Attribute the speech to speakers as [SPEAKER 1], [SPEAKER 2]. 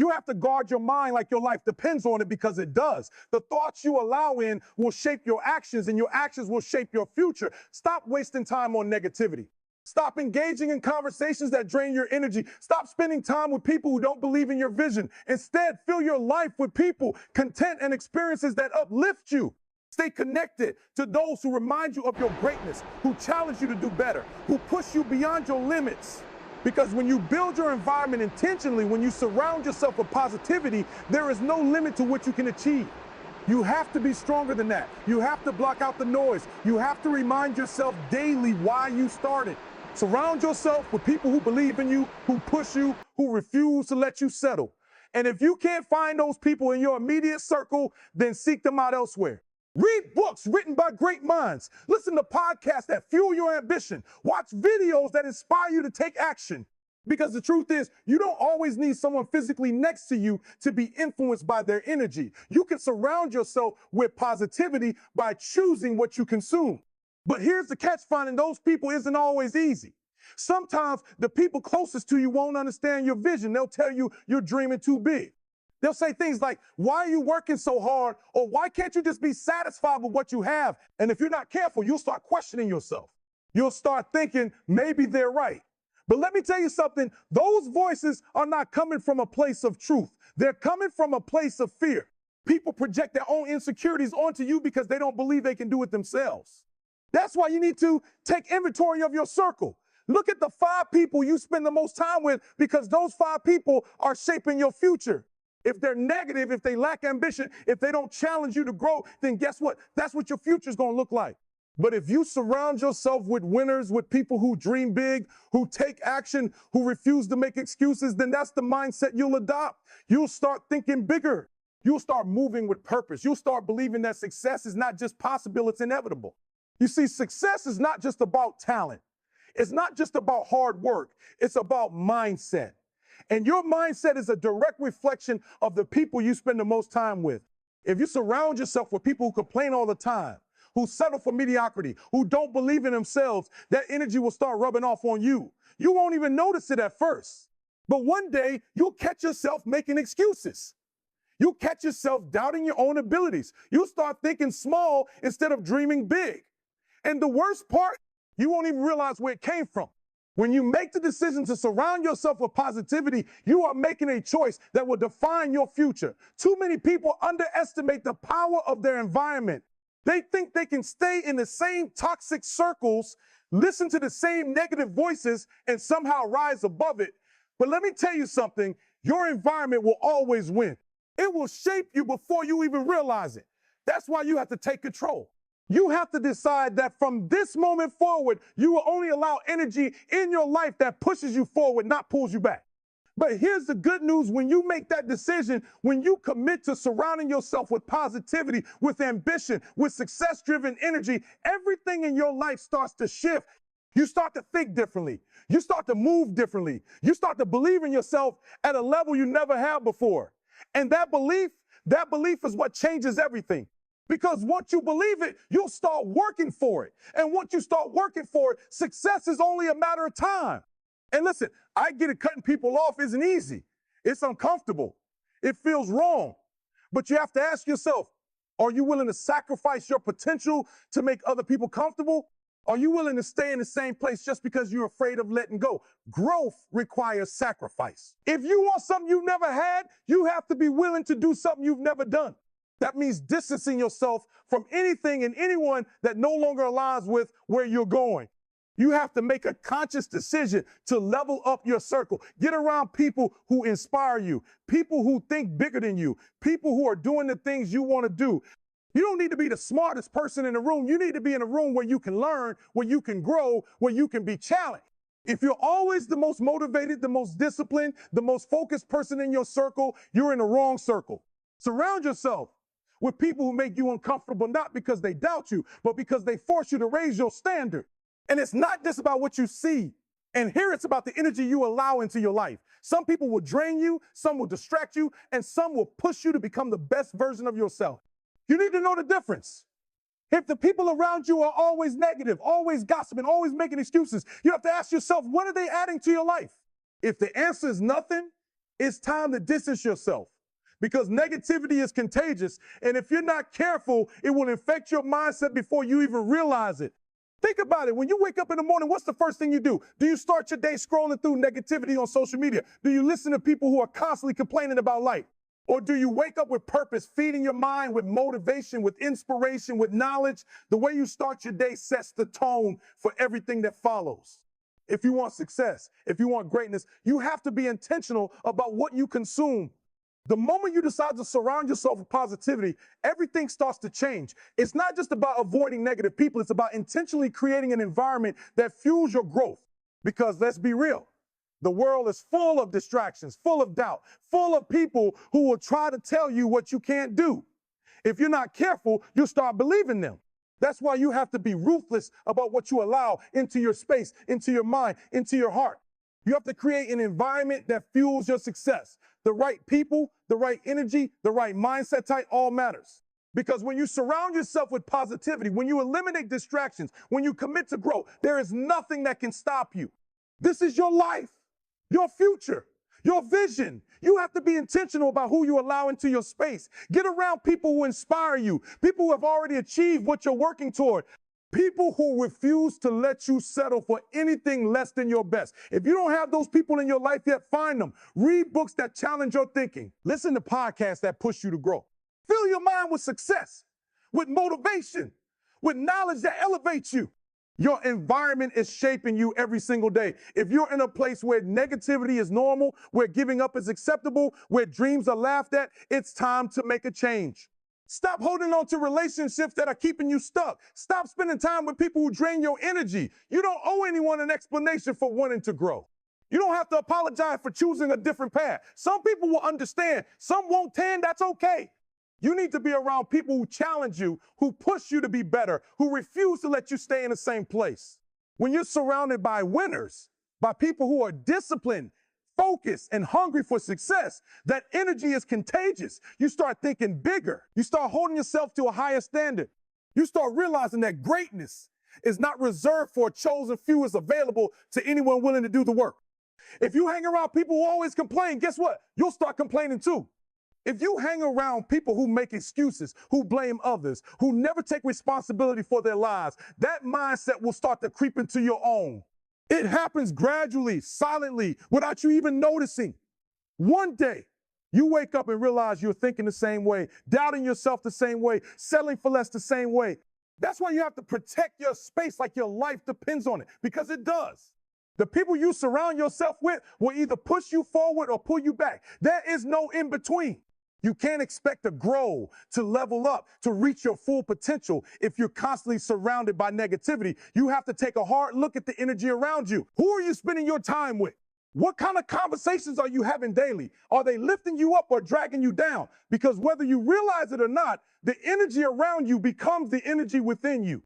[SPEAKER 1] You have to guard your mind like your life depends on it, because it does. The thoughts you allow in will shape your actions, and your actions will shape your future. Stop wasting time on negativity. Stop engaging in conversations that drain your energy. Stop spending time with people who don't believe in your vision. Instead, fill your life with people, content, and experiences that uplift you. Stay connected to those who remind you of your greatness, who challenge you to do better, who push you beyond your limits. Because when you build your environment intentionally, when you surround yourself with positivity, there is no limit to what you can achieve. You have to be stronger than that. You have to block out the noise. You have to remind yourself daily why you started. Surround yourself with people who believe in you, who push you, who refuse to let you settle. And if you can't find those people in your immediate circle, then seek them out elsewhere. Read books written by great minds. Listen to podcasts that fuel your ambition. Watch videos that inspire you to take action. Because the truth is, you don't always need someone physically next to you to be influenced by their energy. You can surround yourself with positivity by choosing what you consume. But here's the catch: finding those people isn't always easy. Sometimes the people closest to you won't understand your vision. They'll tell you you're dreaming too big. They'll say things like, why are you working so hard? Or why can't you just be satisfied with what you have? And if you're not careful, you'll start questioning yourself. You'll start thinking maybe they're right. But let me tell you something, those voices are not coming from a place of truth. They're coming from a place of fear. People project their own insecurities onto you because they don't believe they can do it themselves. That's why you need to take inventory of your circle. Look at the 5 people you spend the most time with, because those 5 people are shaping your future. If they're negative, if they lack ambition, if they don't challenge you to grow, then guess what? That's what your future is going to look like. But if you surround yourself with winners, with people who dream big, who take action, who refuse to make excuses, then that's the mindset you'll adopt. You'll start thinking bigger. You'll start moving with purpose. You'll start believing that success is not just possible, it's inevitable. You see, success is not just about talent. It's not just about hard work. It's about mindset. And your mindset is a direct reflection of the people you spend the most time with. If you surround yourself with people who complain all the time, who settle for mediocrity, who don't believe in themselves, that energy will start rubbing off on you. You won't even notice it at first. But one day, you'll catch yourself making excuses. You'll catch yourself doubting your own abilities. You'll start thinking small instead of dreaming big. And the worst part, you won't even realize where it came from. When you make the decision to surround yourself with positivity, you are making a choice that will define your future. Too many people underestimate the power of their environment. They think they can stay in the same toxic circles, listen to the same negative voices, and somehow rise above it. But let me tell you something, your environment will always win. It will shape you before you even realize it. That's why you have to take control. You have to decide that from this moment forward, you will only allow energy in your life that pushes you forward, not pulls you back. But here's the good news: when you make that decision, when you commit to surrounding yourself with positivity, with ambition, with success-driven energy, everything in your life starts to shift. You start to think differently. You start to move differently. You start to believe in yourself at a level you never have before. And that belief is what changes everything. Because once you believe it, you'll start working for it. And once you start working for it, success is only a matter of time. And listen, I get it, cutting people off isn't easy. It's uncomfortable. It feels wrong. But you have to ask yourself, are you willing to sacrifice your potential to make other people comfortable? Are you willing to stay in the same place just because you're afraid of letting go? Growth requires sacrifice. If you want something you've never had, you have to be willing to do something you've never done. That means distancing yourself from anything and anyone that no longer aligns with where you're going. You have to make a conscious decision to level up your circle. Get around people who inspire you, people who think bigger than you, people who are doing the things you want to do. You don't need to be the smartest person in the room. You need to be in a room where you can learn, where you can grow, where you can be challenged. If you're always the most motivated, the most disciplined, the most focused person in your circle, you're in the wrong circle. Surround yourself with people who make you uncomfortable, not because they doubt you, but because they force you to raise your standard. And it's not just about what you see. And here it's about the energy you allow into your life. Some people will drain you, some will distract you, and some will push you to become the best version of yourself. You need to know the difference. If the people around you are always negative, always gossiping, always making excuses, you have to ask yourself, what are they adding to your life? If the answer is nothing, It's time to distance yourself because negativity is contagious. And if you're not careful, it will infect your mindset before you even realize it. Think about it. When you wake up in the morning, what's the first thing you do? Do you start your day scrolling through negativity on social media? Do you listen to people who are constantly complaining about life? Or do you wake up with purpose, feeding your mind with motivation, with inspiration, with knowledge? The way you start your day sets the tone for everything that follows. If you want success, if you want greatness, you have to be intentional about what you consume. The moment you decide to surround yourself with positivity, everything starts to change. It's not just about avoiding negative people. It's about intentionally creating an environment that fuels your growth. Because let's be real, the world is full of distractions, full of doubt, full of people who will try to tell you what you can't do. If you're not careful, you'll start believing them. That's why you have to be ruthless about what you allow into your space, into your mind, into your heart. You have to create an environment that fuels your success. The right people, the right energy, the right mindset type all matters. Because when you surround yourself with positivity, when you eliminate distractions, when you commit to growth, there is nothing that can stop you. This is your life, your future, your vision. You have to be intentional about who you allow into your space. Get around people who inspire you, people who have already achieved what you're working toward. People who refuse to let you settle for anything less than your best. If you don't have those people in your life yet, find them. Read books that challenge your thinking. Listen to podcasts that push you to grow. Fill your mind with success, with motivation, with knowledge that elevates you. Your environment is shaping you every single day. If you're in a place where negativity is normal, where giving up is acceptable, where dreams are laughed at, it's time to make a change. Stop holding on to relationships that are keeping you stuck. Stop spending time with people who drain your energy. You don't owe anyone an explanation for wanting to grow. You don't have to apologize for choosing a different path. Some people will understand. Some won't, that's okay. You need to be around people who challenge you, who push you to be better, who refuse to let you stay in the same place. When you're surrounded by winners, by people who are disciplined, focused, and hungry for success, that energy is contagious. You start thinking bigger. You start holding yourself to a higher standard. You start realizing that greatness is not reserved for a chosen few. It's available to anyone willing to do the work. If you hang around people who always complain, guess what? You'll start complaining too. If you hang around people who make excuses, who blame others, who never take responsibility for their lives, that mindset will start to creep into your own. It happens gradually, silently, without you even noticing. One day, you wake up and realize you're thinking the same way, doubting yourself the same way, settling for less the same way. That's why you have to protect your space like your life depends on it, because it does. The people you surround yourself with will either push you forward or pull you back. There is no in between. You can't expect to grow, to level up, to reach your full potential if you're constantly surrounded by negativity. You have to take a hard look at the energy around you. Who are you spending your time with? What kind of conversations are you having daily? Are they lifting you up or dragging you down? Because whether you realize it or not, the energy around you becomes the energy within you.